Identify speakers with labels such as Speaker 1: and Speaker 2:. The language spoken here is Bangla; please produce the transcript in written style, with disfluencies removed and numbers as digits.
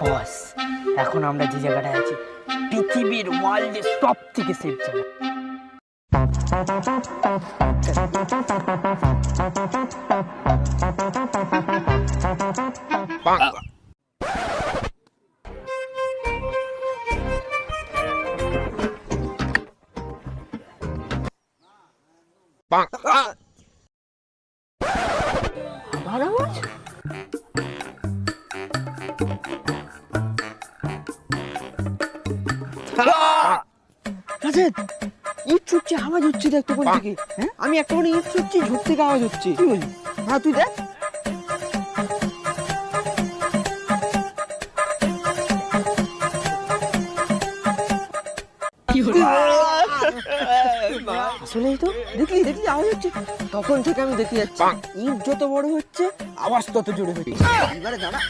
Speaker 1: বস, এখন আমরা যে জায়গাটায় আছি পৃথিবীর ওয়ার্ল্ডের সব থেকে সেফ জায়গা। আমার আওয়াজ? রাজেদ, ইট ছুটছে, আওয়াজ হচ্ছে দেখ তখন থেকে। হ্যাঁ, আমি একটা করে ইট ছুটছি, ঝোপ থেকে আওয়াজ হচ্ছে। কি বলি? হ্যাঁ, তুই দেখ। আসলেই তো, দেখলি দেখলি আওয়াজ হচ্ছে। তখন থেকে আমি দেখে যাচ্ছি, ইট যত বড় হচ্ছে আওয়াজ তত জোরে হচ্ছে। এবারে দাঁড়া।